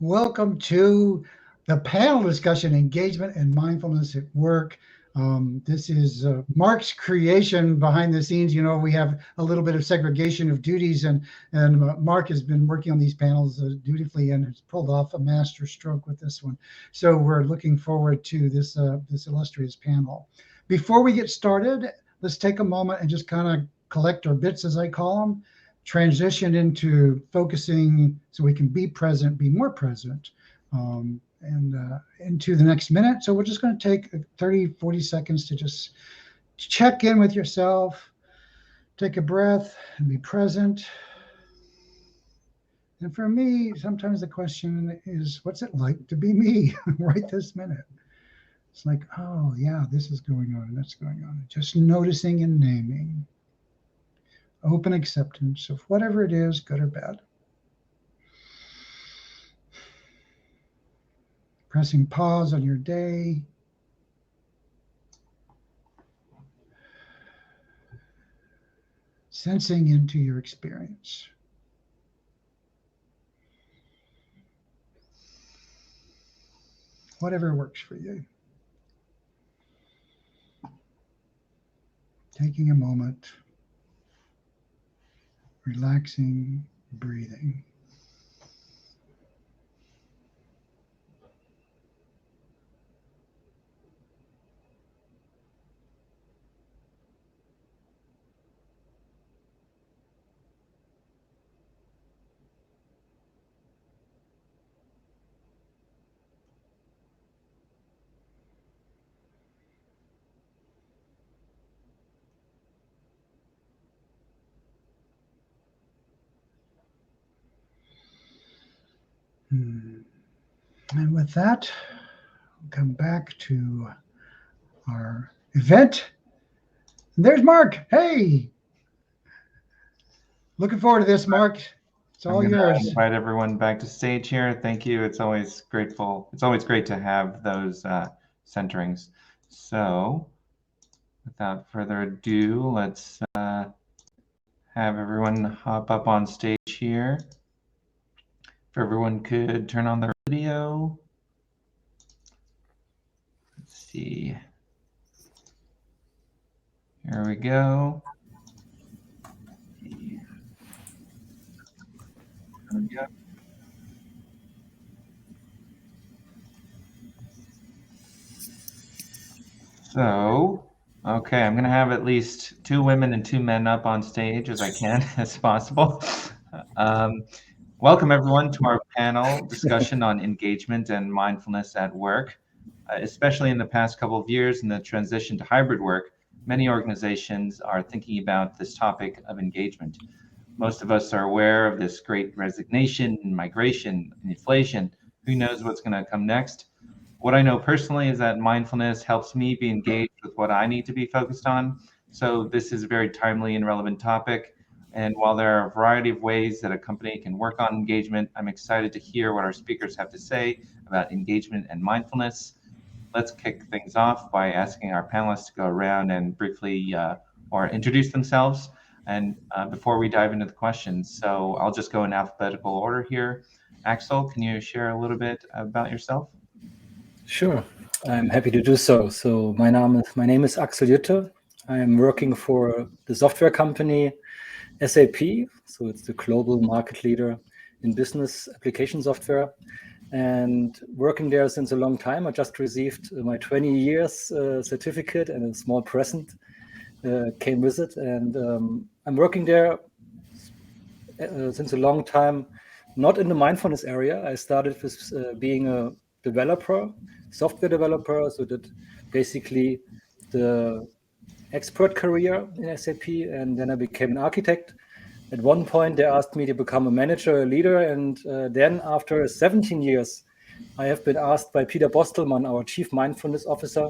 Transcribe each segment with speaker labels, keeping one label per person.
Speaker 1: Welcome to the panel discussion, engagement and mindfulness at work. This is Mark's creation behind the scenes. You know, we have a little bit of segregation of duties, and Mark has been working on these panels dutifully and has pulled off a master stroke with this one. So we're looking forward to this illustrious panel. Before we get started, let's take a moment and just kind of collect our bits, as I call them, transition into focusing so we can be present, be more present, and into the next minute. So we're just going to take 30, 40 seconds to just check in with yourself, take a breath, and be present. And for me, sometimes the question is, what's it like to be me right this minute? It's like, oh, yeah, this is going on, that's going on. Just noticing and naming. Open acceptance of whatever it is, good or bad. Pressing pause on your day. Sensing into your experience. Whatever works for you. Taking a moment. Relaxing, breathing. And with that, we'll come back to our event. And there's Mark. Hey, looking forward to this, Mark. It's all
Speaker 2: I'm
Speaker 1: yours.
Speaker 2: going to invite everyone back to stage here. Thank you. It's always grateful. It's always great to have those centerings. So without further ado, let's have everyone hop up on stage here. If everyone could turn on their video. Let's see. Here we go. There we go. So, okay, I'm going to have at least 2 women and 2 men up on stage as I can, as possible. Welcome, everyone, to our panel discussion on engagement and mindfulness at work. Especially in the past couple of years in the transition to hybrid work, many organizations are thinking about this topic of engagement. Most of us are aware of this great resignation, migration, and inflation. Who knows what's going to come next? What I know personally is that mindfulness helps me be engaged with what I need to be focused on. So this is a very timely and relevant topic. And while there are a variety of ways that a company can work on engagement, I'm excited to hear what our speakers have to say about engagement and mindfulness. Let's kick things off by asking our panelists to go around and briefly or introduce themselves and before we dive into the questions. So I'll just go in alphabetical order here. Axel, can you share a little bit about yourself?
Speaker 3: Sure, I'm happy to do so. So my name is Axel Jütte. I'm working for the software company SAP. So it's the global market leader in business application software, and working there since a long time. I just received my 20 years certificate, and a small present came with it. And I'm working there since a long time, not in the mindfulness area. I started with being a developer, software developer, so that basically the expert career in SAP, and then I became an architect. At one point, they asked me to become a manager, a leader, and then after 17 years, I have been asked by Peter Bostelmann, our Chief Mindfulness Officer,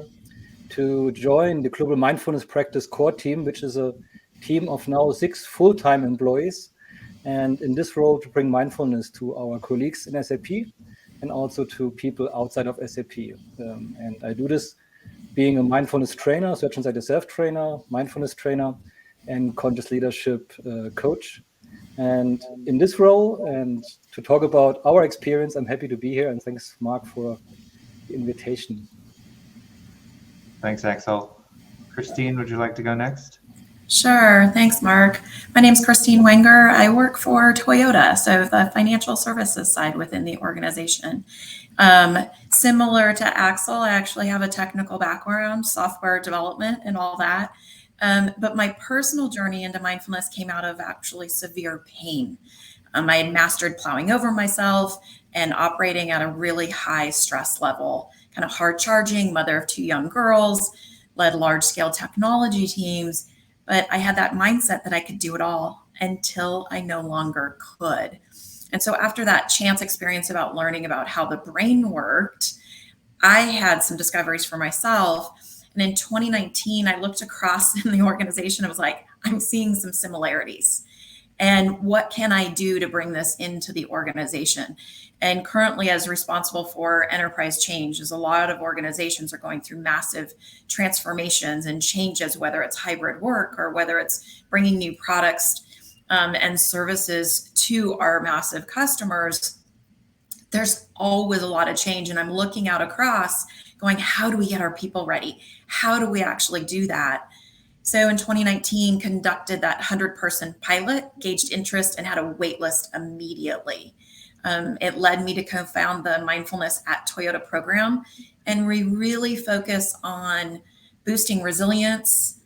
Speaker 3: to join the Global Mindfulness Practice Core Team, which is a team of now 6 full-time employees, and in this role to bring mindfulness to our colleagues in SAP and also to people outside of SAP. And I do this being a mindfulness trainer, search inside yourself trainer, mindfulness trainer, and conscious leadership coach. And in this role, and to talk about our experience, I'm happy to be here. And thanks, Mark, for the invitation.
Speaker 2: Thanks, Axel. Christine, would you like to go next?
Speaker 4: Sure. Thanks, Mark. My name is Christine Wenger. I work for Toyota, so the financial services side within the organization. Similar to Axel, I actually have a technical background, software development and all that. But my personal journey into mindfulness came out of actually severe pain. I had mastered plowing over myself and operating at a really high stress level, kind of hard charging, mother of two young girls, led large scale technology teams. But I had that mindset that I could do it all until I no longer could. And so after that chance experience about learning about how the brain worked, I had some discoveries for myself. And in 2019, I looked across in the organization. I was like, I'm seeing some similarities. And what can I do to bring this into the organization? And currently, as responsible for enterprise change, as a lot of organizations are going through massive transformations and changes, whether it's hybrid work or whether it's bringing new products and services to our massive customers, there's always a lot of change. And I'm looking out across going, how do we get our people ready? How do we actually do that? So in 2019, conducted that 100-person pilot, gauged interest, and had a wait list immediately. It led me to co-found the Mindfulness at Toyota program, and we really focus on boosting resilience,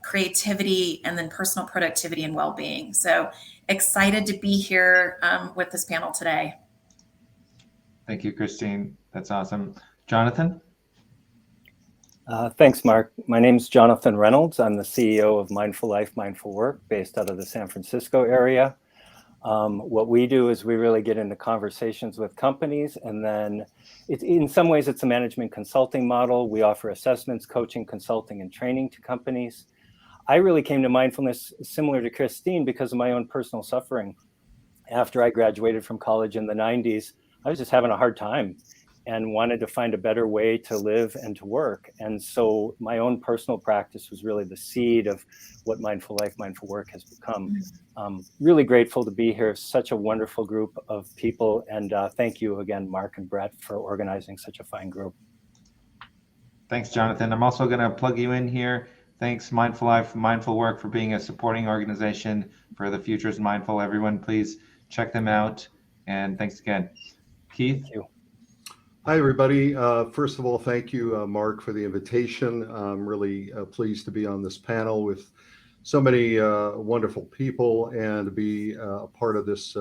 Speaker 4: creativity, and then personal productivity and well-being. So excited to be here with this panel today.
Speaker 2: Thank you, Christine. That's awesome. Jonathan?
Speaker 5: Thanks, Mark. My name's Jonathan Reynolds. I'm the CEO of Mindful Life, Mindful Work, based out of the San Francisco area. What we do is we really get into conversations with companies, and then in some ways it's a management consulting model. We offer assessments, coaching, consulting, and training to companies. I really came to mindfulness similar to Christine because of my own personal suffering. After I graduated from college in the 90s, I was just having a hard time and wanted to find a better way to live and to work. And so my own personal practice was really the seed of what Mindful Life, Mindful Work has become. Really grateful to be here. Such a wonderful group of people. And thank you again, Mark and Brett, for organizing such a fine group.
Speaker 2: Thanks, Jonathan. I'm also going to plug you in here. Thanks, Mindful Life, Mindful Work, for being a supporting organization for the Futures Mindful. Everyone, please check them out. And thanks again. Keith?
Speaker 5: Thank you.
Speaker 6: Hi, everybody. First of all, thank you, Mark, for the invitation. I'm really pleased to be on this panel with so many wonderful people and to be a part of this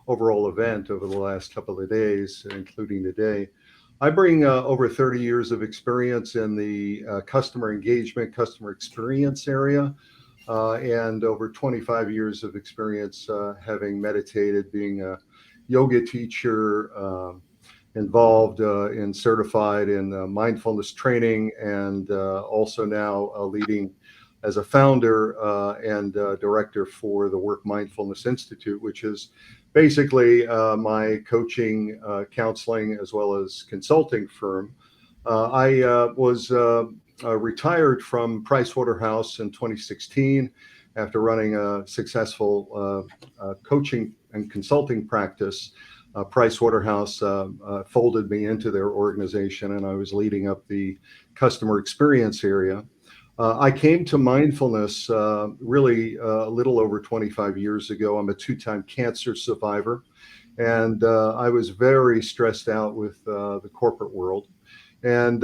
Speaker 6: overall event over the last couple of days, including today. I bring over 30 years of experience in the customer engagement, customer experience area, and over 25 years of experience having meditated, being a yoga teacher, involved and certified in mindfulness training, and also now leading as a founder and director for the Work Mindfulness Institute, which is basically my coaching, counseling, as well as consulting firm. I was retired from Pricewaterhouse in 2016 after running a successful coaching and consulting practice. Pricewaterhouse folded me into their organization, and I was leading up the customer experience area. I came to mindfulness really a little over 25 years ago. I'm a two-time cancer survivor, and I was very stressed out with the corporate world. And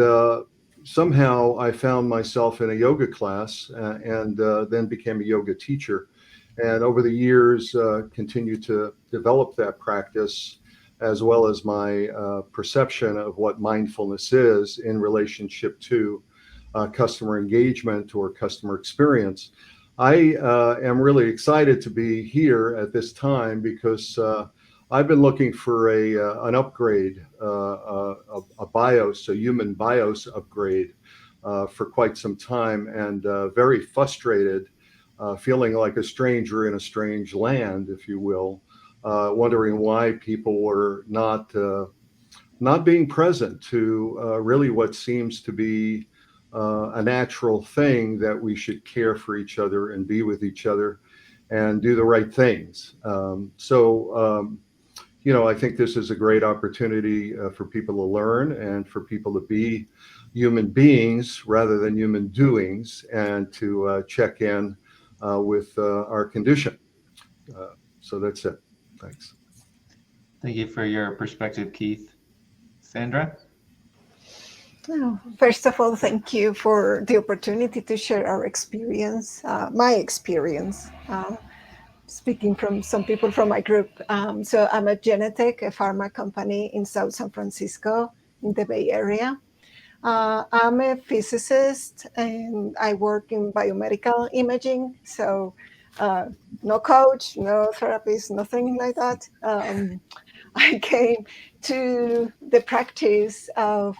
Speaker 6: somehow I found myself in a yoga class and then became a yoga teacher. And over the years, continued to develop that practice, as well as my perception of what mindfulness is in relationship to customer engagement or customer experience. I am really excited to be here at this time because I've been looking for an upgrade, a BIOS, a human BIOS upgrade for quite some time, and very frustrated, feeling like a stranger in a strange land, if you will. Wondering why people were not being present to really what seems to be a natural thing, that we should care for each other and be with each other. and do the right things. I think this is a great opportunity for people to learn and for people to be human beings rather than human doings, and to check in with our condition. So that's it. Thanks.
Speaker 2: Thank you for your perspective, Keith. Sandra?
Speaker 7: First of all, thank you for the opportunity to share our experience, my experience, speaking from some people from my group. So I'm at Genentech, a pharma company in South San Francisco in the Bay Area. I'm a physicist and I work in biomedical imaging. So no coach, no therapist, nothing like that. I came to the practice of,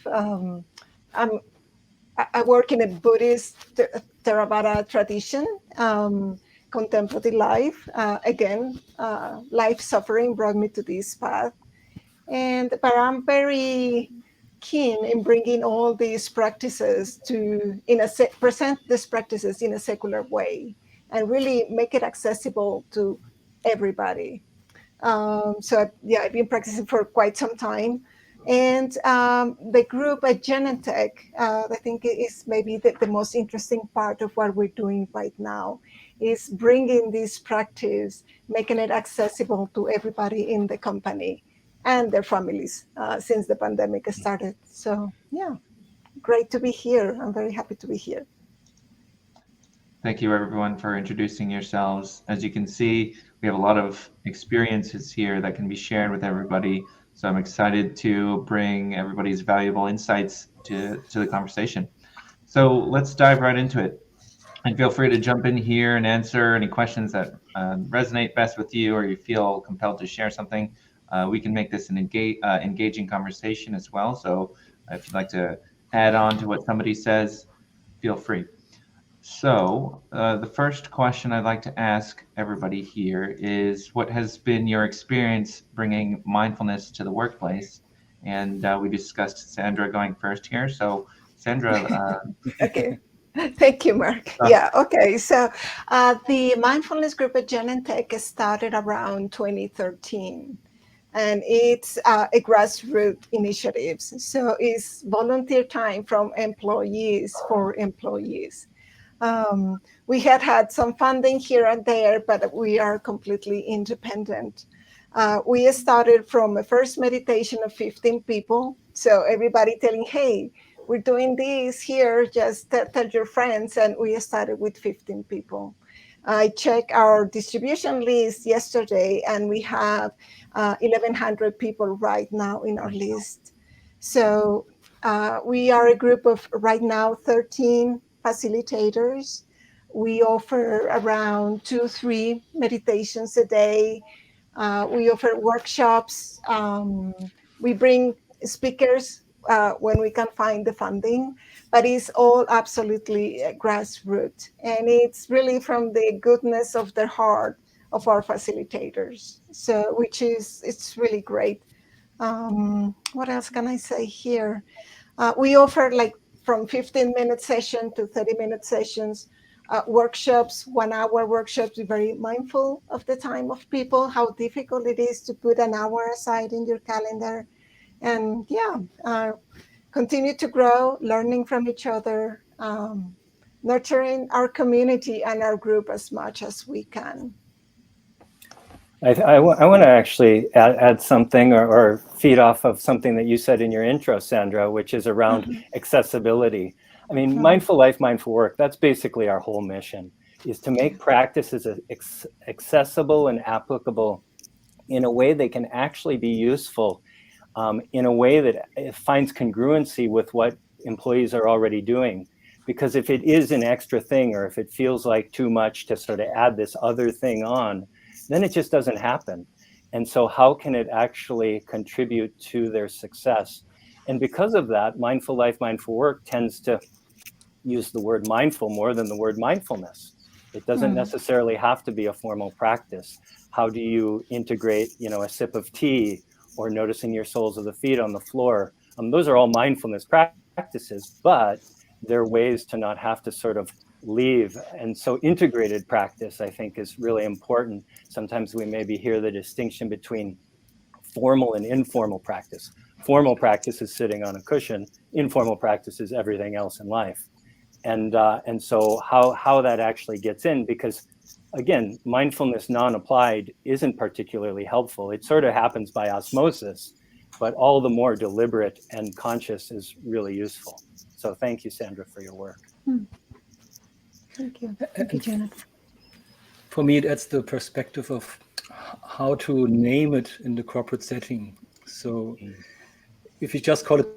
Speaker 7: I work in a Buddhist Theravada tradition, contemplative life. Life suffering brought me to this path. But I'm very keen in bringing all these practices present these practices in a secular way and really make it accessible to everybody. I've been practicing for quite some time. And the group at Genentech, I think is maybe the most interesting part of what we're doing right now, is bringing this practice, making it accessible to everybody in the company and their families since the pandemic started. So yeah, great to be here. I'm very happy to be here.
Speaker 2: Thank you, everyone, for introducing yourselves. As you can see, we have a lot of experiences here that can be shared with everybody. So I'm excited to bring everybody's valuable insights to the conversation. So let's dive right into it. And feel free to jump in here and answer any questions that resonate best with you, or you feel compelled to share something. We can make this an engaging conversation as well. So if you'd like to add on to what somebody says, feel free. So the first question I'd like to ask everybody here is, what has been your experience bringing mindfulness to the workplace? And we discussed Sandra going first here. So Sandra.
Speaker 7: Okay. Thank you, Mark. Yeah, okay. So the mindfulness group at Genentech started around 2013. And it's a grassroots initiative. So it's volunteer time from employees for employees. We had some funding here and there, but we are completely independent. We started from a first meditation of 15 people. So everybody telling, hey, we're doing this here, just tell your friends. And we started with 15 people. I checked our distribution list yesterday, and we have 1,100 people right now in our list. So we are a group of right now 13 facilitators. We offer around 2-3 meditations a day. We offer workshops. We bring speakers when we can find the funding, but it's all absolutely grassroots. And it's really from the goodness of the heart of our facilitators. So, it's really great. What else can I say here? We offer like from 15-minute session to 30-minute sessions, workshops, 1-hour workshops. We're very mindful of the time of people, how difficult it is to put an hour aside in your calendar. And continue to grow, learning from each other, nurturing our community and our group as much as we can.
Speaker 5: I want to actually add something or feed off of something that you said in your intro, Sandra, which is around accessibility. I mean, mindful life, mindful work, that's basically our whole mission, is to make practices accessible and applicable in a way they can actually be useful, in a way that finds congruency with what employees are already doing. Because if it is an extra thing, or if it feels like too much to sort of add this other thing on, then it just doesn't happen. And so how can it actually contribute to their success? And because of that, mindful life, mindful work tends to use the word mindful more than the word mindfulness. It doesn't necessarily have to be a formal practice. How do you integrate, a sip of tea, or noticing your soles of the feet on the floor? Those are all mindfulness practices, but they're ways to not have to sort of leave. And so integrated practice, I think, is really important. Sometimes we maybe hear the distinction between formal and informal practice. Formal practice is sitting on a cushion. Informal practice is everything else in life. And so how that actually gets in, because again, mindfulness non-applied isn't particularly helpful. It sort of happens by osmosis, but all the more deliberate and conscious is really useful. So thank you, Sandra, for your work.
Speaker 7: Thank you. Thank you, Jonathan.
Speaker 3: For me, that's the perspective of how to name it in the corporate setting. So if you just call it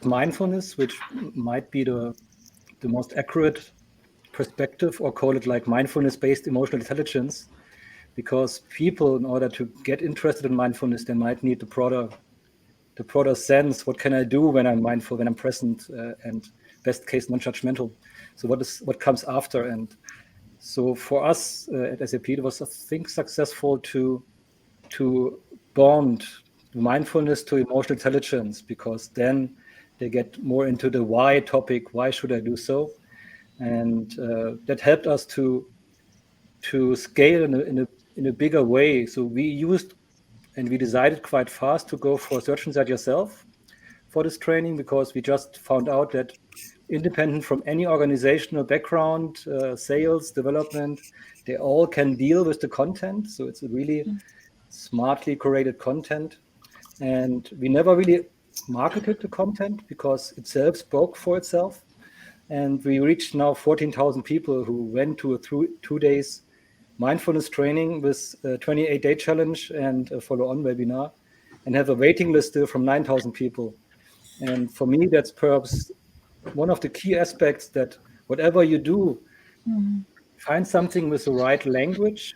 Speaker 3: mindfulness, which might be the most accurate perspective, or call it like mindfulness-based emotional intelligence, because people, in order to get interested in mindfulness, they might need the broader sense. What can I do when I'm mindful, when I'm present, and best case non-judgmental? So what comes after? And so for us at SAP, it was, I think, successful to bond mindfulness to emotional intelligence, because then they get more into the why topic. Why should I do so? And that helped us to scale in a bigger way. So we used, and we decided quite fast to go for Search Inside Yourself for this training, because we just found out that independent from any organizational background, sales, development, they all can deal with the content. So it's a really smartly curated content. And we never really marketed the content because itself spoke for itself. And we reached now 14,000 people who went to a 2 days mindfulness training with a 28-day challenge and a follow-on webinar, and have a waiting list still from 9,000 people. And for me, that's perhaps one of the key aspects, that whatever you do, find something with the right language.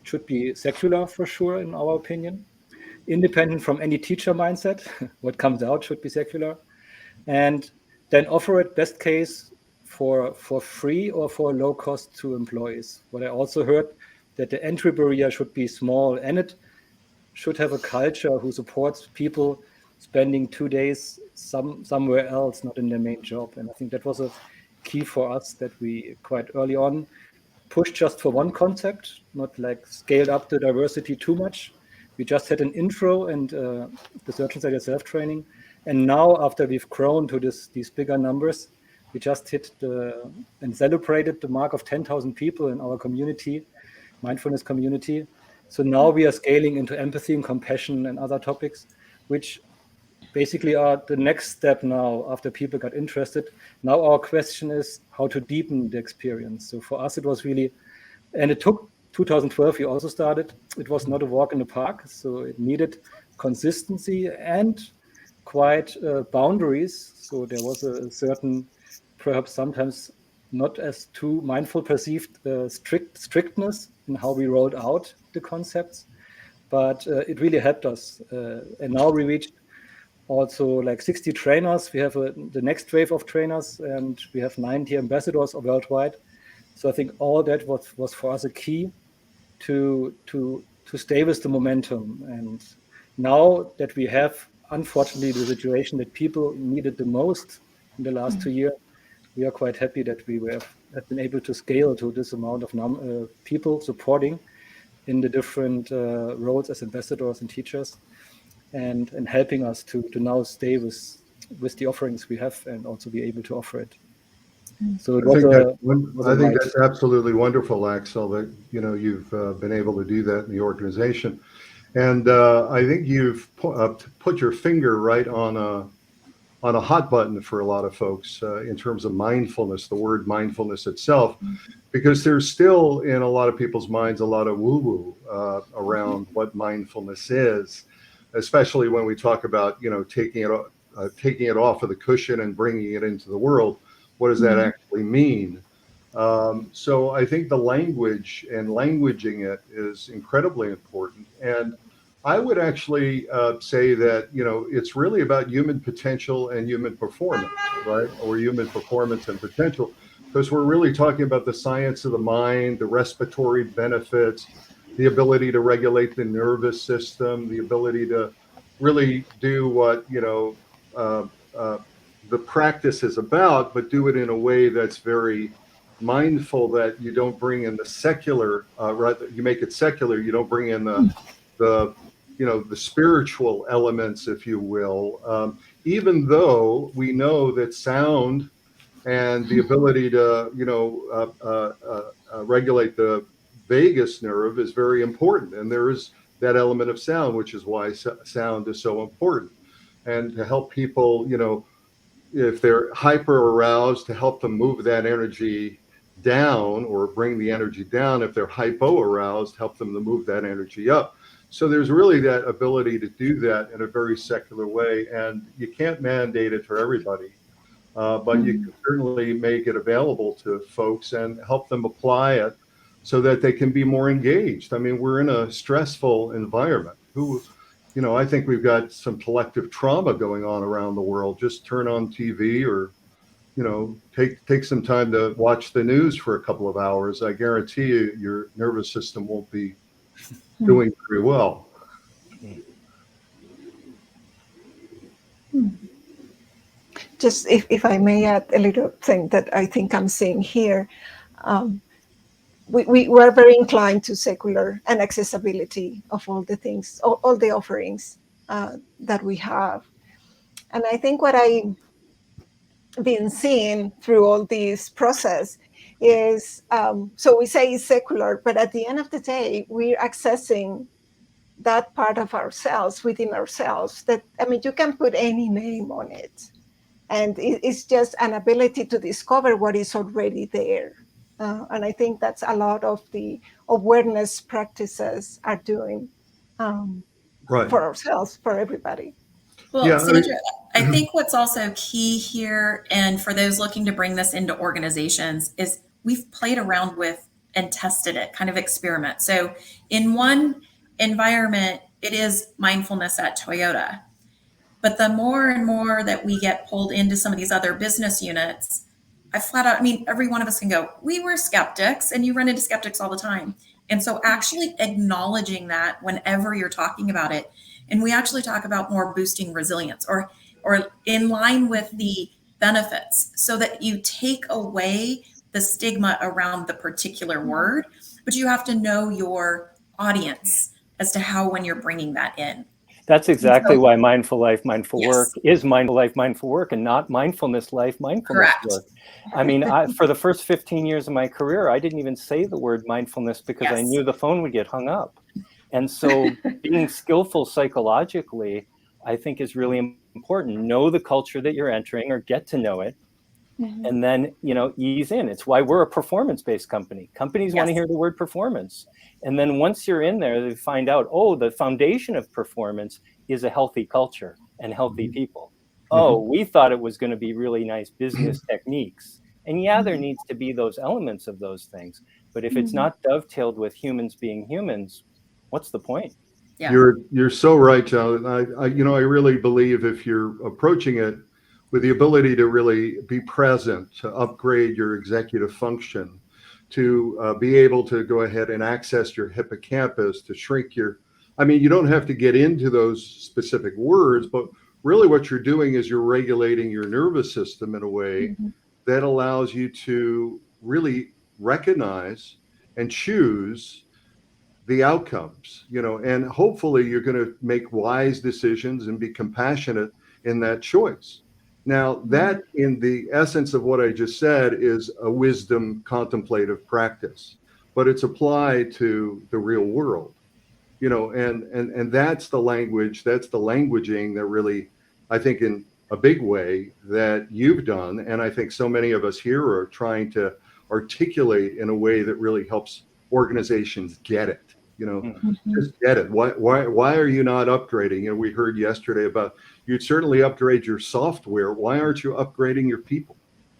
Speaker 3: It should be secular for sure, in our opinion, independent from any teacher mindset. What comes out should be secular. And then offer it best case for free or for low cost to employees. What I also heard, that the entry barrier should be small, and it should have a culture who supports people spending 2 days somewhere else, not in their main job. And I think that was a key for us, that we quite early on pushed just for one concept, not like scaled up the diversity too much. We just had an intro and the Search Inside Yourself training. And now, after we've grown to these bigger numbers, we just hit and celebrated the mark of 10,000 people in our community, mindfulness community. So now we are scaling into empathy and compassion and other topics, which basically are the next step now after people got interested. Now our question is how to deepen the experience. So for us, it was really, and it took 2012, we also started. It was not a walk in the park. So it needed consistency and quite boundaries. So there was a certain, perhaps sometimes not as too mindful perceived strictness in how we rolled out the concepts, but it really helped us. And now we reached also like 60 trainers. We have the next wave of trainers, and we have 90 ambassadors worldwide. So I think all that was for us a key to stay with the momentum. And now that we have, unfortunately, the situation that people needed the most in the last 2 years, we are quite happy that we have been able to scale to this amount of people supporting in the different roles as ambassadors and teachers, and helping us to now stay with the offerings we have and also be able to offer it. So it
Speaker 6: I think that's absolutely wonderful, Axel, that you've been able to do that in the organization. And I think you've put your finger right on a hot button for a lot of folks in terms of mindfulness, the word mindfulness itself, because there's still in a lot of people's minds a lot of woo-woo around what mindfulness is, especially when we talk about taking it off of the cushion and bringing it into the world. What does that actually mean? So I think the language and languaging it is incredibly important. And I would actually say that, it's really about human potential and human performance, right? Or human performance and potential, because we're really talking about the science of the mind, the respiratory benefits, the ability to regulate the nervous system, the ability to really do what, the practice is about, but do it in a way that's very mindful, that you don't bring in the secular, rather you make it secular. You don't bring in the the spiritual elements, if you will. Even though we know that sound and the ability to regulate the vagus nerve is very important, and there is that element of sound, which is why sound is so important, and to help people, if they're hyper aroused, to help them move that energy down or bring the energy down. If they're hypo aroused, help them to move that energy up. So there's really that ability to do that in a very secular way, and you can't mandate it for everybody, but you can certainly make it available to folks and help them apply it so that they can be more engaged. I mean, we're in a stressful environment. I think we've got some collective trauma going on around the world. Just turn on TV or, take some time to watch the news for a couple of hours. I guarantee you, your nervous system won't be doing very well.
Speaker 7: Just if I may add a little thing that I think I'm seeing here, we were very inclined to secular and accessibility of all the things, all the offerings that we have. And I think what I've been seeing through all this process is, so we say it's secular, but at the end of the day, we're accessing that part of ourselves within ourselves that, I mean, you can put any name on it. And it's just an ability to discover what is already there. And I think that's a lot of the awareness practices are doing for ourselves, for everybody.
Speaker 4: Well, yeah, Sandra, I think what's also key here, and for those looking to bring this into organizations, is we've played around with and tested it, kind of experiment. So in one environment, it is mindfulness at Toyota. But the more and more that we get pulled into some of these other business units, every one of us can go, we were skeptics, and you run into skeptics all the time. And so actually acknowledging that whenever you're talking about it, and we actually talk about more boosting resilience or in line with the benefits, so that you take away the stigma around the particular word, but you have to know your audience as to how, when you're bringing that in.
Speaker 5: That's exactly why Mindful Life, Mindful Work is Mindful Life, Mindful Work, and not Mindfulness Life, Mindfulness Work. I mean, for the first 15 years of my career, I didn't even say the word mindfulness because I knew the phone would get hung up. And so being skillful psychologically, I think, is really important. Know the culture that you're entering, or get to know it, and then, ease in. It's why we're a performance-based company. Companies want to hear the word performance. And then once you're in there, they find out, the foundation of performance is a healthy culture and healthy people. We thought it was going to be really nice business techniques. And there needs to be those elements of those things. But if it's not dovetailed with humans being humans, what's the point?
Speaker 6: Yeah. You're so right, John. I really believe if you're approaching it with the ability to really be present, to upgrade your executive function, to be able to go ahead and access your hippocampus, to shrink you don't have to get into those specific words, but really what you're doing is you're regulating your nervous system in a way that allows you to really recognize and choose the outcomes, and hopefully you're going to make wise decisions and be compassionate in that choice. Now, that, in the essence of what I just said, is a wisdom contemplative practice, but it's applied to the real world, and that's the language, that's the languaging that really, I think, in a big way, that you've done, and I think so many of us here are trying to articulate in a way that really helps organizations get it. Just get it. Why are you not upgrading? We heard yesterday about, you'd certainly upgrade your software. Why aren't you upgrading your people?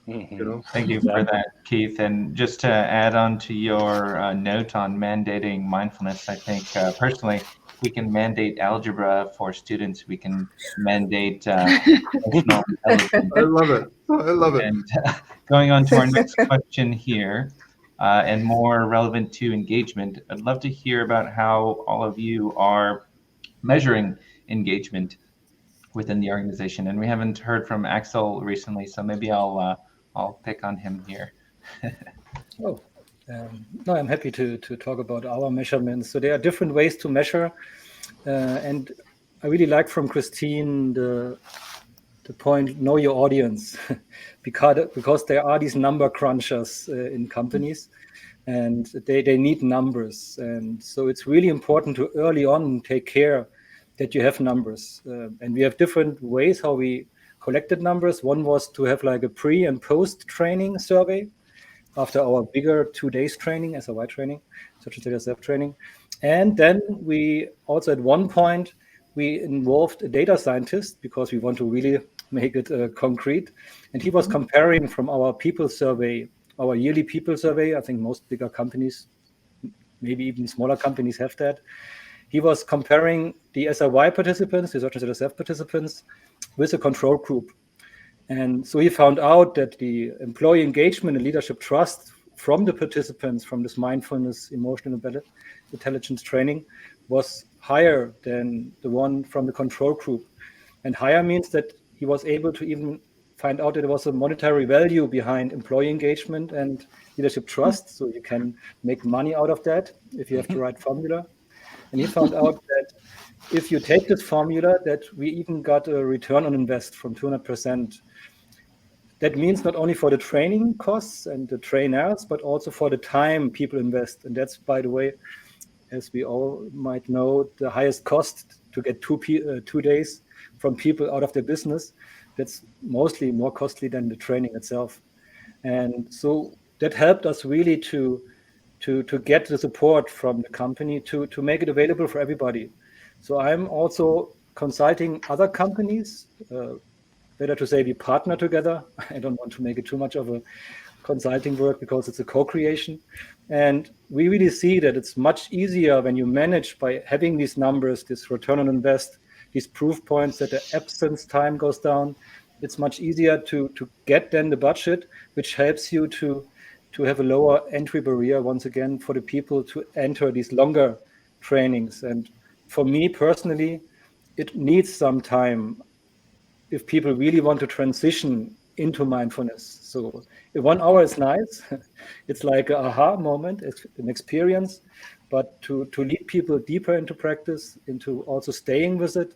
Speaker 2: Thank you for that, Keith. And just to add on to your note on mandating mindfulness, I think personally, we can mandate algebra for students. We can mandate emotional intelligence.
Speaker 6: I love it. I love it.
Speaker 2: And going on to our next question here, and more relevant to engagement, I'd love to hear about how all of you are measuring engagement. within the organization. And we haven't heard from Axel recently, so maybe I'll pick on him here.
Speaker 3: No, I'm happy to talk about our measurements. So there are different ways to measure, and I really like from Christine the point, know your audience, because there are these number crunchers in companies, and they need numbers, and so it's really important to early on take care that you have numbers, and we have different ways how we collected numbers. One was to have like a pre and post training survey after our bigger 2 days training, SOY training, social self training. And then we also at one point, we involved a data scientist because we want to really make it concrete. And he was comparing from our people survey, our yearly people survey. I think most bigger companies, maybe even smaller companies have that. He was comparing the SOY participants, the social self participants, with a control group. And so he found out that the employee engagement and leadership trust from the participants from this mindfulness, emotional intelligence training was higher than the one from the control group. And higher means that he was able to even find out that there was a monetary value behind employee engagement and leadership trust. So you can make money out of that if you have the right formula. And he found out that if you take this formula, that we even got a return on invest from 200%. That means not only for the training costs and the trainers, but also for the time people invest. And that's, by the way, as we all might know, the highest cost to get 2 days from people out of their business. That's mostly more costly than the training itself. And so that helped us really to get the support from the company to make it available for everybody. So I'm also consulting other companies, better to say we partner together. I don't want to make it too much of a consulting work because it's a co-creation. And we really see that it's much easier when you manage by having these numbers, this return on invest, these proof points that the absence time goes down. It's much easier to get then the budget, which helps you to have a lower entry barrier, once again, for the people to enter these longer trainings. And for me personally, it needs some time if people really want to transition into mindfulness. So if 1 hour is nice, it's like an aha moment, it's an experience, but to lead people deeper into practice, into also staying with it,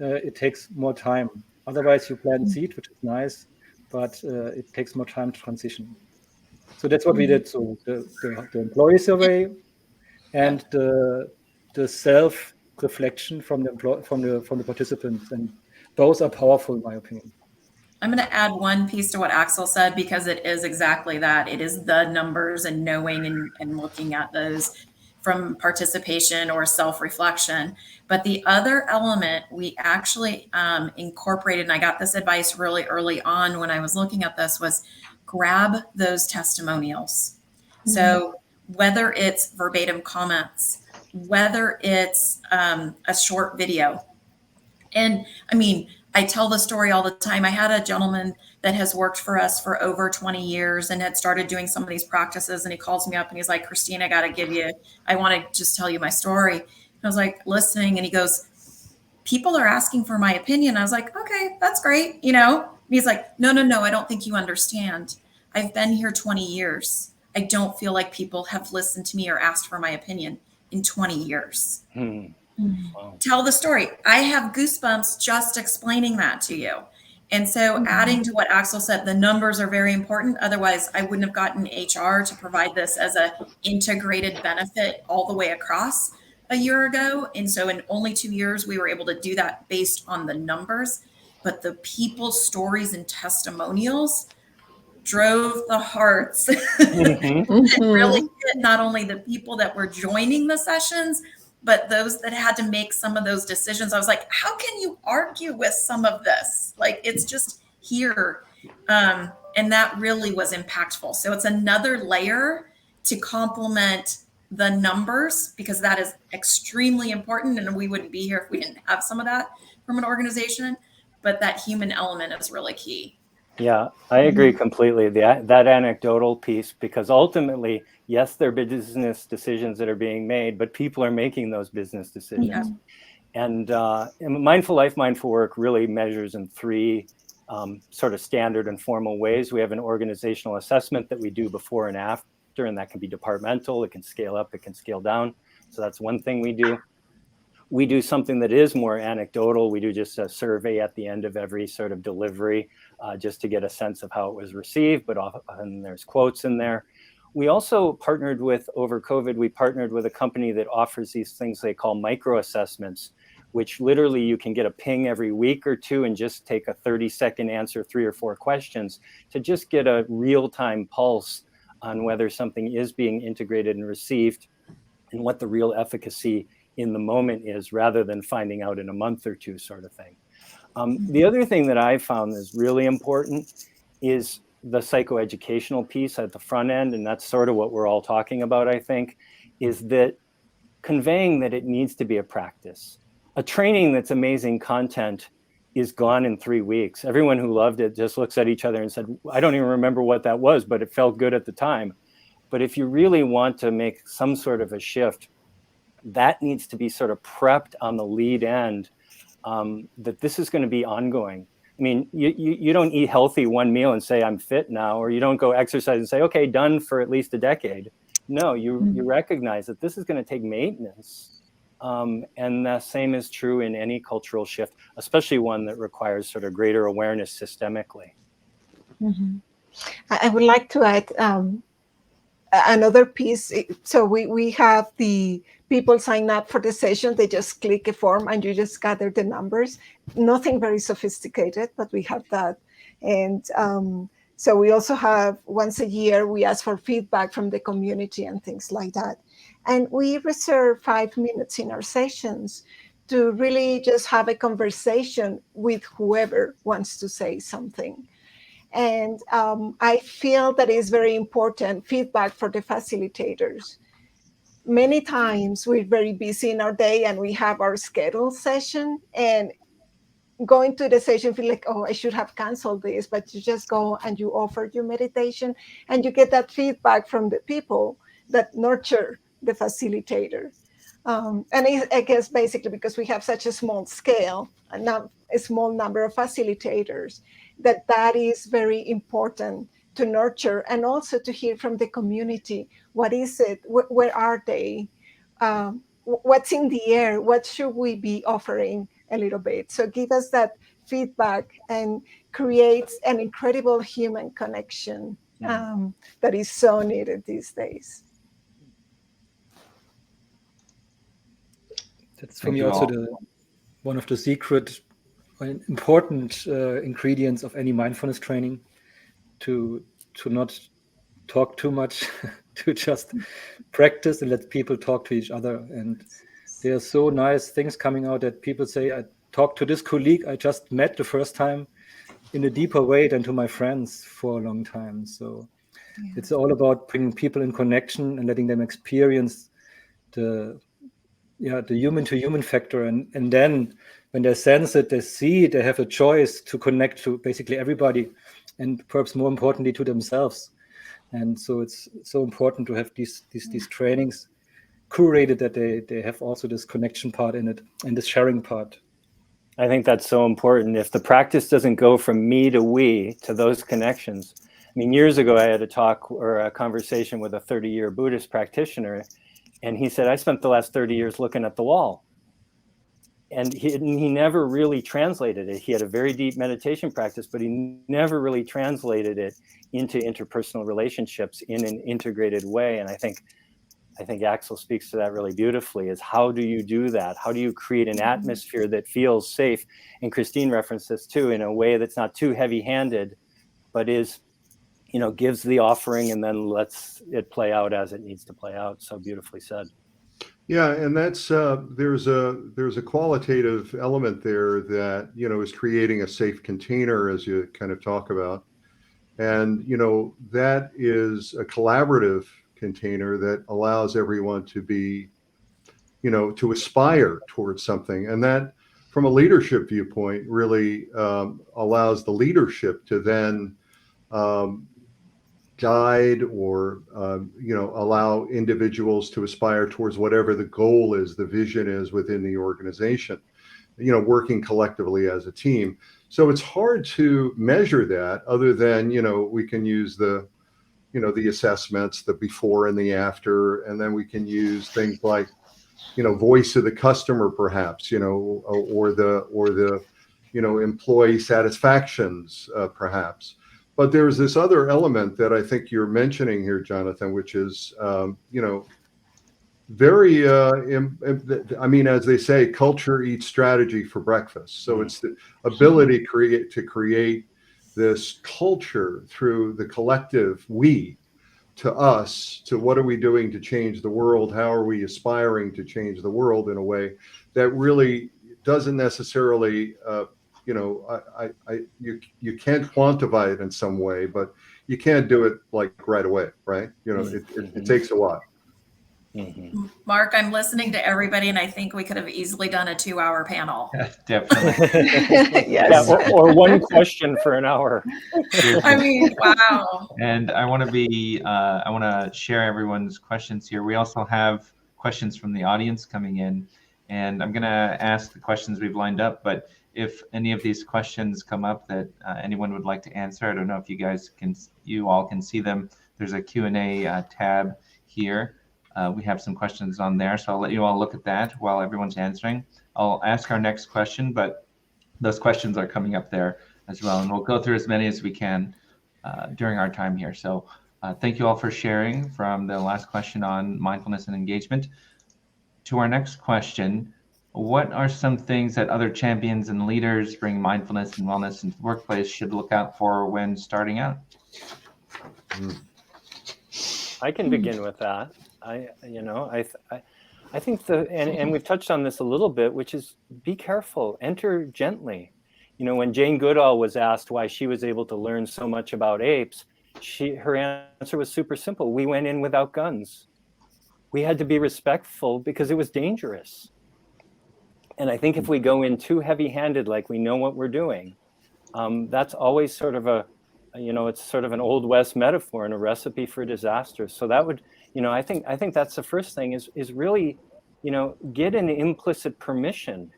Speaker 3: it takes more time. Otherwise you plant seed, which is nice, but it takes more time to transition. So that's what we did. So the employee survey and the self-reflection from the participants, and both are powerful in my opinion.
Speaker 4: I'm going to add one piece to what Axel said, because it is exactly that. It is the numbers and knowing and looking at those from participation or self-reflection. But the other element we actually incorporated, and I got this advice really early on when I was looking at this, was grab those testimonials. Mm-hmm. So whether it's verbatim comments, whether it's a short video. And I mean, I tell the story all the time. I had a gentleman that has worked for us for over 20 years and had started doing some of these practices. And he calls me up and he's like, Christine, I want to just tell you my story. And I was like, listening. And he goes, people are asking for my opinion. I was like, okay, that's great. And he's like, no, I don't think you understand. I've been here 20 years. I don't feel like people have listened to me or asked for my opinion in 20 years. Wow. Tell the story. I have goosebumps just explaining that to you. And so adding to what Axel said, the numbers are very important. Otherwise, I wouldn't have gotten HR to provide this as a integrated benefit all the way across a year ago. And so in only 2 years, we were able to do that based on the numbers. But the people's stories and testimonials drove the hearts. It really did, not only the people that were joining the sessions, but those that had to make some of those decisions. I was like, how can you argue with some of this? Like, it's just here. And that really was impactful. So it's another layer to complement the numbers, because that is extremely important. And we wouldn't be here if we didn't have some of that from an organization. But that human element is really key.
Speaker 5: Yeah, I agree completely. That anecdotal piece, because ultimately, yes, there are business decisions that are being made, but people are making those business decisions. Yeah. And Mindful Life, Mindful Work really measures in three sort of standard and formal ways. We have an organizational assessment that we do before and after, and that can be departmental. It can scale up, it can scale down. So that's one thing we do. We do something that is more anecdotal. We do just a survey at the end of every sort of delivery, just to get a sense of how it was received, but often there's quotes in there. We also partnered with, over COVID, we partnered with a company that offers these things they call micro assessments, which literally you can get a ping every week or two and just take a 30-second answer, 3 or 4 questions to just get a real-time pulse on whether something is being integrated and received and what the real efficacy in the moment is, rather than finding out in a month or two sort of thing. The other thing that I found is really important is the psychoeducational piece at the front end, and that's sort of what we're all talking about, I think, is that conveying that it needs to be a practice. A training that's amazing content is gone in 3 weeks. Everyone who loved it just looks at each other and said, I don't even remember what that was, but it felt good at the time. But if you really want to make some sort of a shift, that needs to be sort of prepped on the lead end, that this is going to be ongoing. I mean, you don't eat healthy one meal and say, I'm fit now, or you don't go exercise and say, okay, done for at least a decade. No, you recognize that this is going to take maintenance. And the same is true in any cultural shift, especially one that requires sort of greater awareness systemically.
Speaker 7: Mm-hmm. I would like to add another piece. So we have the people sign up for the session. They just click a form and you just gather the numbers. Nothing very sophisticated, but we have that. And so we also have, once a year, we ask for feedback from the community and things like that. And we reserve 5 minutes in our sessions to really just have a conversation with whoever wants to say something. And I feel that is very important feedback for the facilitators. Many times we're very busy in our day and we have our scheduled session, and going to the session feel like, oh, I should have canceled this, but you just go and you offer your meditation and you get that feedback from the people that nurture the facilitator. And I guess basically because we have such a small scale and not a small number of facilitators, that is very important to nurture, and also to hear from the community. What is it? Where are they? What's in the air? What should we be offering a little bit? So give us that feedback and creates an incredible human connection that is so needed these days.
Speaker 3: That's for me also one of the secret and important ingredients of any mindfulness training, to not talk too much, to just practice and let people talk to each other. And there are so nice things coming out that people say, I talked to this colleague I just met the first time in a deeper way than to my friends for a long time. So it's all about bringing people in connection and letting them experience the human to human factor. And then when they sense it, they see it, they have a choice to connect to basically everybody, and perhaps more importantly to themselves. And so it's so important to have these trainings curated, that they have also this connection part in it and this sharing part.
Speaker 5: I think that's so important. If the practice doesn't go from me to we to those connections. I mean, years ago, I had a talk or a conversation with a 30-year Buddhist practitioner, and he said, I spent the last 30 years looking at the wall. And he never really translated it. He had a very deep meditation practice, but he never really translated it into interpersonal relationships in an integrated way. And I think Axel speaks to that really beautifully, is how do you do that? How do you create an atmosphere that feels safe? And Christine referenced this too, in a way that's not too heavy-handed, but is, gives the offering and then lets it play out as it needs to play out. So beautifully said.
Speaker 6: Yeah, and that's there's a qualitative element there that is creating a safe container, as you kind of talk about, and that is a collaborative container that allows everyone to be, to aspire towards something, and that, from a leadership viewpoint, really allows the leadership to then guide or allow individuals to aspire towards whatever the goal is, the vision is within the organization, working collectively as a team. So it's hard to measure that other than, we can use the assessments, the before and the after, and then we can use things like, voice of the customer, perhaps, or the employee satisfactions, perhaps. But there's this other element that I think you're mentioning here, Jonathan, which is, very, I mean, as they say, culture eats strategy for breakfast. So it's the ability to create this culture through the collective we, to us, to what are we doing to change the world? How are we aspiring to change the world in a way that really doesn't necessarily, you can't quantify it in some way, but you can't do it like right away, right? It takes a while.
Speaker 4: Mm-hmm. Mark, I'm listening to everybody, and I think we could have easily done a 2-hour panel.
Speaker 2: Definitely.
Speaker 7: Yes.
Speaker 5: Yeah, or one question for an hour.
Speaker 4: I mean, wow.
Speaker 2: And I want to share everyone's questions here. We also have questions from the audience coming in, and I'm going to ask the questions we've lined up. But if any of these questions come up that anyone would like to answer, I don't know if you all can see them. There's a Q&A tab here. We have some questions on there, so I'll let you all look at that while everyone's answering. I'll ask our next question, but those questions are coming up there as well, and we'll go through as many as we can during our time here. So thank you all for sharing from the last question on mindfulness and engagement. To our next question, what are some things that other champions and leaders bringing mindfulness and wellness into the workplace should look out for when starting out?
Speaker 5: I can begin with that. I think and we've touched on this a little bit, which is be careful, enter gently. When Jane Goodall was asked why she was able to learn so much about apes, her answer was super simple. We went in without guns. We had to be respectful because it was dangerous. And I think if we go in too heavy-handed, like we know what we're doing, that's always sort of it's sort of an Old West metaphor and a recipe for disaster. So that would, I think that's the first thing is really, get an implicit permission.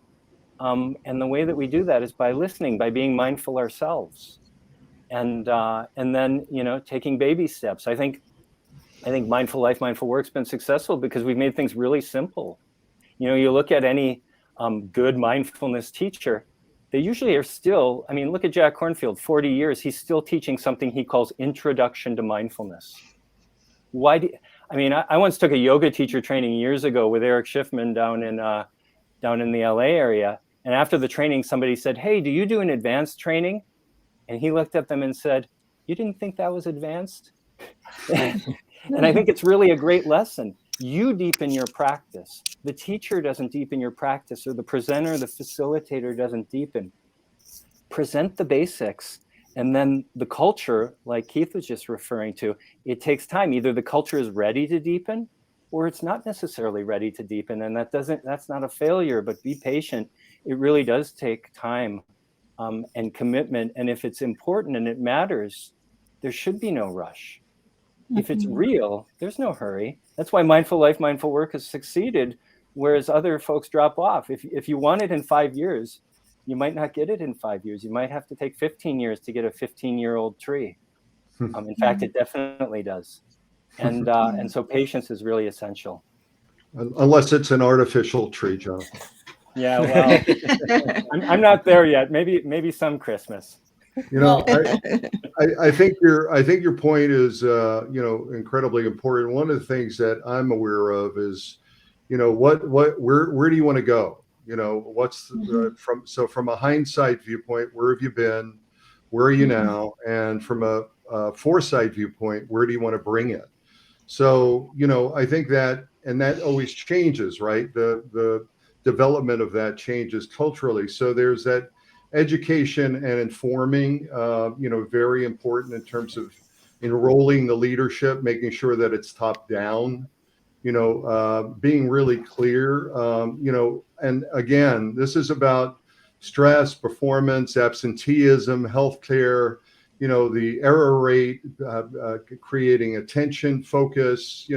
Speaker 5: And the way that we do that is by listening, by being mindful ourselves, and then, taking baby steps. I think Mindful Life, Mindful Work's been successful because we've made things really simple. You look at any good mindfulness teacher, they usually are still, look at Jack Kornfield, 40 years, he's still teaching something he calls Introduction to Mindfulness. I once took a yoga teacher training years ago with Eric Schiffman down in the LA area. And after the training, somebody said, "Hey, do you do an advanced training?" And he looked at them and said, "You didn't think that was advanced?" And I think it's really a great lesson. You deepen your practice. The teacher doesn't deepen your practice, or the presenter, the facilitator doesn't deepen. Present the basics. And then the culture, like Keith was just referring to, it takes time. Either the culture is ready to deepen, or it's not necessarily ready to deepen. And that's not a failure, but be patient. It really does take time and commitment. And if it's important and it matters, there should be no rush. If it's real, there's no hurry. That's why Mindful Life, Mindful Work has succeeded, whereas other folks drop off. If you want it in 5 years, you might not get it in 5 years. You might have to take 15 years to get a 15-year-old tree. In fact, it definitely does. And so patience is really essential.
Speaker 6: Unless it's an artificial tree, Jonathan.
Speaker 5: Yeah, well, I'm not there yet. Maybe some Christmas.
Speaker 6: I think your point is incredibly important. One of the things that I'm aware of is, where do you want to go? What's from a hindsight viewpoint, where have you been? Where are you now? And from a foresight viewpoint, where do you want to bring it? So, I think that always changes, right? The development of that changes culturally. So there's that education and informing, very important in terms of enrolling the leadership, making sure that it's top down, being really clear, and again, this is about stress, performance, absenteeism, healthcare, the error rate, creating attention, focus,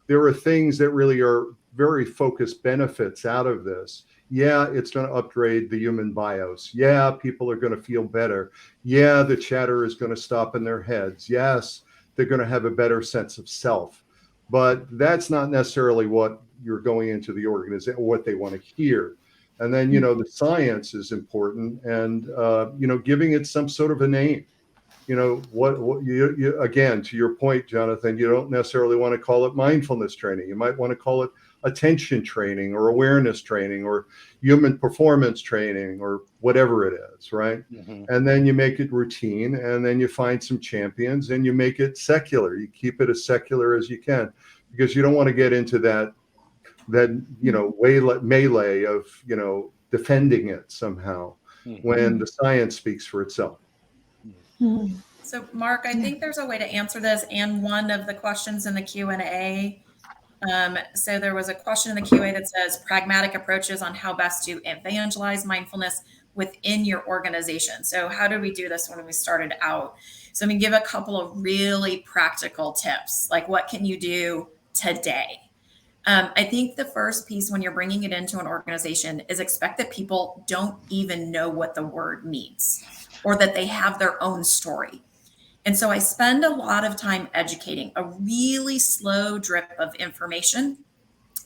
Speaker 6: there are things that really are very focused benefits out of this. Yeah, it's going to upgrade the human bios. Yeah, people are going to feel better. Yeah, the chatter is going to stop in their heads. Yes, they're going to have a better sense of self. But that's not necessarily what you're going into the organization, what they want to hear. And then, the science is important, and, giving it some sort of a name. What you again, to your point, Jonathan, you don't necessarily want to call it mindfulness training. You might want to call it attention training or awareness training or human performance training or whatever it is, right?
Speaker 5: Mm-hmm.
Speaker 6: And then you make it routine, and then you find some champions and you make it secular. You keep it as secular as you can, because you don't want to get into that melee of defending it somehow,
Speaker 5: Mm-hmm.
Speaker 6: when the science speaks for itself.
Speaker 4: So, Mark, I think there's a way to answer this, and one of the questions in the Q&A. So there was a question in the Q&A that says pragmatic approaches on how best to evangelize mindfulness within your organization. So how did we do this when we started out? So I'm going to give a couple of really practical tips, like what can you do today? I think the first piece when you're bringing it into an organization is expect that people don't even know what the word means or that they have their own story. And so I spend a lot of time educating, a really slow drip of information,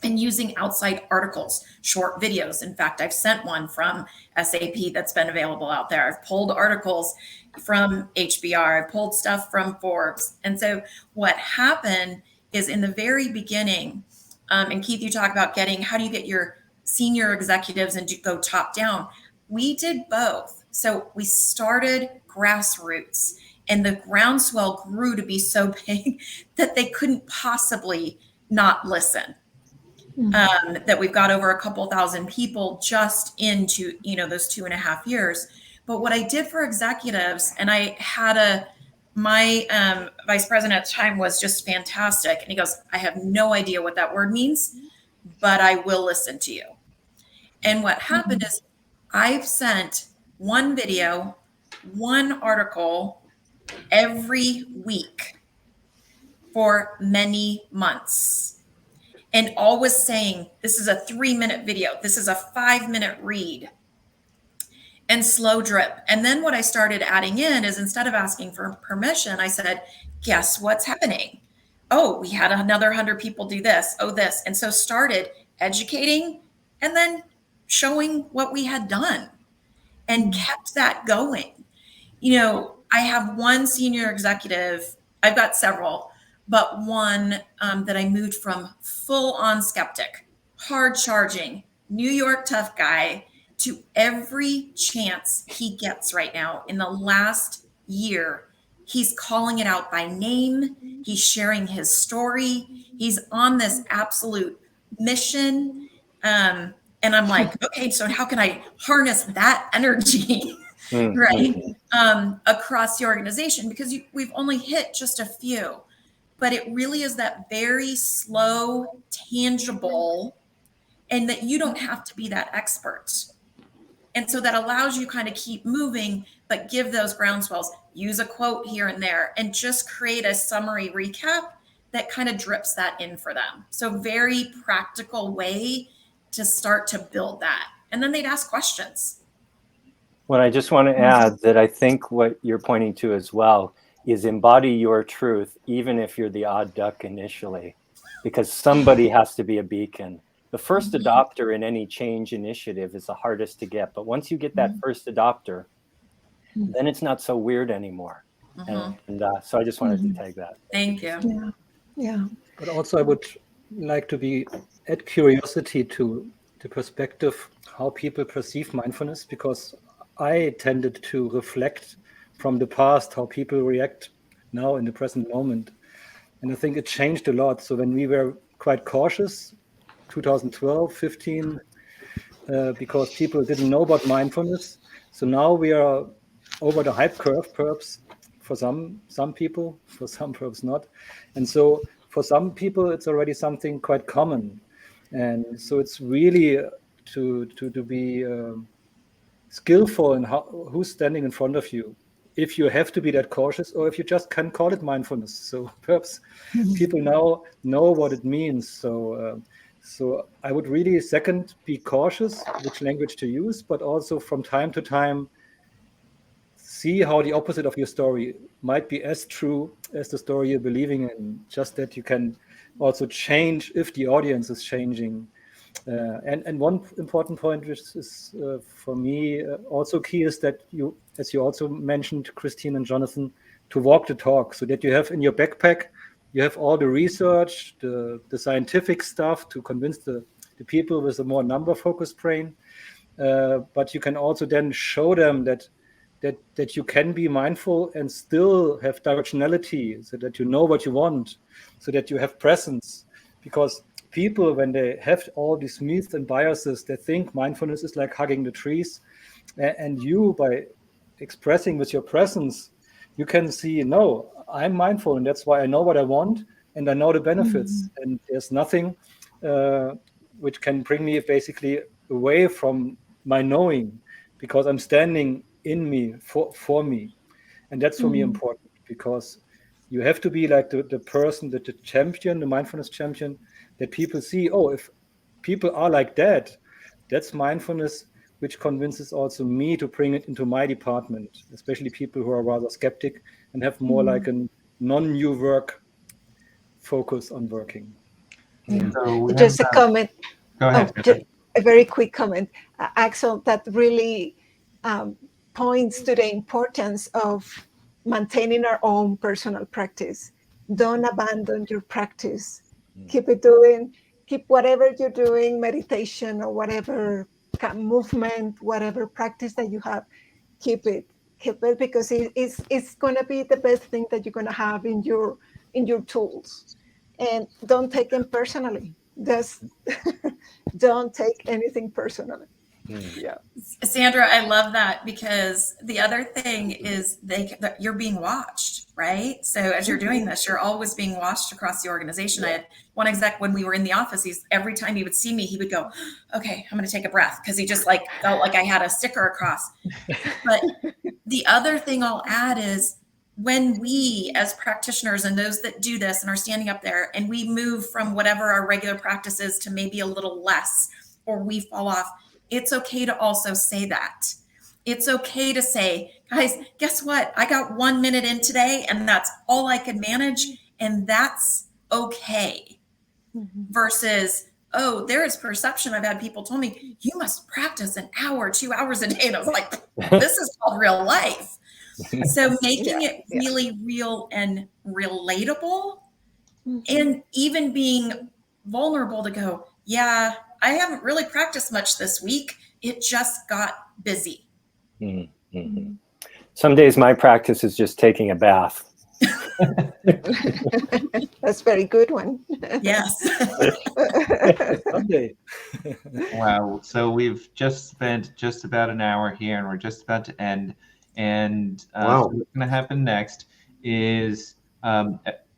Speaker 4: and using outside articles, short videos. In fact, I've sent one from SAP that's been available out there. I've pulled articles from HBR, I've pulled stuff from Forbes. And so what happened is in the very beginning, and Keith, you talk about how do you get your senior executives and go top down? We did both. So we started grassroots, and the groundswell grew to be so big that they couldn't possibly not listen. That we've got over a couple thousand people just into, those 2.5 years. But what I did for executives, and I had my vice president at the time was just fantastic. And he goes, I have no idea what that word means, but I will listen to you. And what happened is I've sent one video, one article every week for many months, and always saying, this is a 3-minute video, this is a 5-minute read, and slow drip. And then what I started adding in is, instead of asking for permission, I said, guess what's happening? Oh, we had another 100 people do this. Oh, this. And so started educating and then showing what we had done and kept that going. I have one senior executive, I've got several, but one that I moved from full on skeptic, hard charging, New York tough guy, to every chance he gets right now. In the last year, he's calling it out by name. He's sharing his story. He's on this absolute mission. And I'm like, okay, so how can I harness that energy? Right? Across the organization, because we've only hit just a few, but it really is that very slow, tangible, and that you don't have to be that expert. And so that allows you kind of keep moving, but give those groundswells, use a quote here and there, and just create a summary recap that kind of drips that in for them. So very practical way to start to build that. And then they'd ask questions.
Speaker 5: Well, I just want to add that I think what you're pointing to as well is embody your truth, even if you're the odd duck initially, because somebody has to be a beacon. The first adopter in any change initiative is the hardest to get. But once you get that first adopter, then it's not so weird anymore. And so I just wanted to tag that.
Speaker 4: Thank you.
Speaker 7: Yeah.
Speaker 3: But also I would like to add curiosity to the perspective how people perceive mindfulness, because I tended to reflect from the past how people react now in the present moment. And I think it changed a lot. So when we were quite cautious, 2012, 15, because people didn't know about mindfulness. So now we are over the hype curve, perhaps, for some people, for some perhaps not. And so for some people, it's already something quite common. And so it's really to be skillful in who's standing in front of you. if you have to be that cautious, or if you just can call it mindfulness. So perhaps people now know what it means. So I would really, second, be cautious which language to use, but also from time to time see how the opposite of your story might be as true as the story you're believing in, just that you can also change if the audience is changing. And one important point, which is for me also key, is that you, as you also mentioned, Christine and Jonathan, to walk the talk, so that you have in your backpack, you have all the research, the scientific stuff to convince the people with a more number-focused brain. But you can also then show them that you can be mindful and still have directionality, so that you know what you want, so that you have presence. Because people, when they have all these myths and biases, they think mindfulness is like hugging the trees. And you, by expressing with your presence, you can see, no, I'm mindful, and that's why I know what I want, and I know the benefits. And there's nothing which can bring me basically away from my knowing, because I'm standing in me for me. And that's for me important, because you have to be like the person, the champion, the mindfulness champion, that people see, oh, if people are like that, that's mindfulness, which convinces also me to bring it into my department, especially people who are rather skeptic and have more like a non-new work focus on working.
Speaker 2: So
Speaker 7: Just a comment.
Speaker 2: Go ahead.
Speaker 7: A very quick comment, Axel, that really points to the importance of maintaining our own personal practice. Don't abandon your practice. Keep it doing. Keep whatever you're doing, meditation or whatever movement, whatever practice that you have. Keep it, because it's going to be the best thing that you're going to have in your tools. And don't take them personally. Just don't take anything personally. Yeah.
Speaker 4: Sandra, I love that, because the other thing is you're being watched, right? So as you're doing this, you're always being watched across the organization. I had one exec when we were in the office, every time he would see me, he would go, okay, I'm going to take a breath, because he just felt like I had a sticker across. But the other thing I'll add is, when we as practitioners and those that do this and are standing up there, and we move from whatever our regular practice is to maybe a little less, or we fall off, it's okay to also say that. It's okay to say, guys, guess what? I got 1 minute in today, and that's all I can manage. And that's okay. Versus, oh, there is perception. I've had people tell me, you must practice an hour, 2 hours a day. And I was like, this is called real life. So making it really real and relatable, and even being vulnerable to go, yeah, I haven't really practiced much this week. It just got busy.
Speaker 5: Some days my practice is just taking a bath.
Speaker 7: That's a very good one.
Speaker 4: Yes.
Speaker 3: Someday.
Speaker 2: Wow. So we've just spent just about an hour here, and we're just about to end. And
Speaker 6: Wow.
Speaker 2: So what's going to happen next is,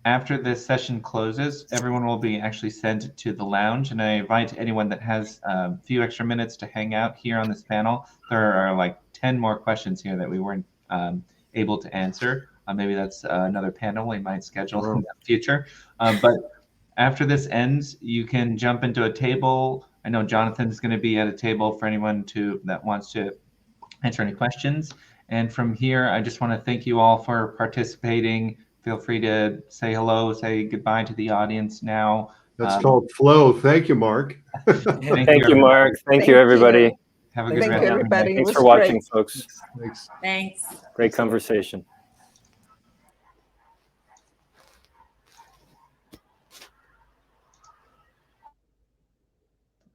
Speaker 2: after this session closes, everyone will be actually sent to the lounge. And I invite anyone that has a few extra minutes to hang out here on this panel. There are like 10 more questions here that we weren't able to answer. Maybe that's another panel we might schedule in the future. But after this ends, you can jump into a table. I know Jonathan's going to be at a table for anyone that wants to answer any questions. And from here, I just want to thank you all for participating. Feel free to say hello, say goodbye to the audience now.
Speaker 6: That's called flow. Thank you, Mark.
Speaker 5: Thank you, Mark. Thank you, everybody.
Speaker 2: Have a good
Speaker 7: Thank
Speaker 2: rest
Speaker 7: you,
Speaker 2: of your
Speaker 7: everybody.
Speaker 2: day.
Speaker 5: Thanks
Speaker 7: It
Speaker 5: for
Speaker 7: was
Speaker 5: watching,
Speaker 7: great.
Speaker 5: folks.
Speaker 6: Thanks.
Speaker 4: Thanks.
Speaker 5: Great conversation.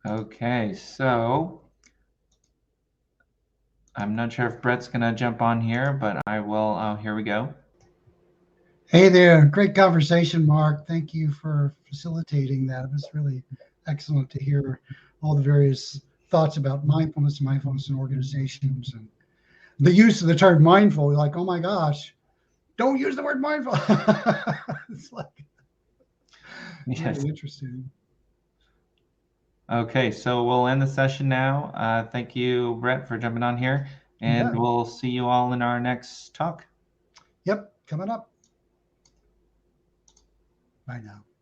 Speaker 2: Okay, so I'm not sure if Brett's going to jump on here, but I will. Here we go.
Speaker 1: Hey there. Great conversation, Mark. Thank you for facilitating that. It was really excellent to hear all the various thoughts about mindfulness in organizations, and the use of the term mindful. You're like, oh my gosh, don't use the word mindful. It's like really interesting.
Speaker 2: Okay, so we'll end the session now. Thank you, Brett, for jumping on here, and we'll see you all in our next talk.
Speaker 1: Yep, coming up. Bye now.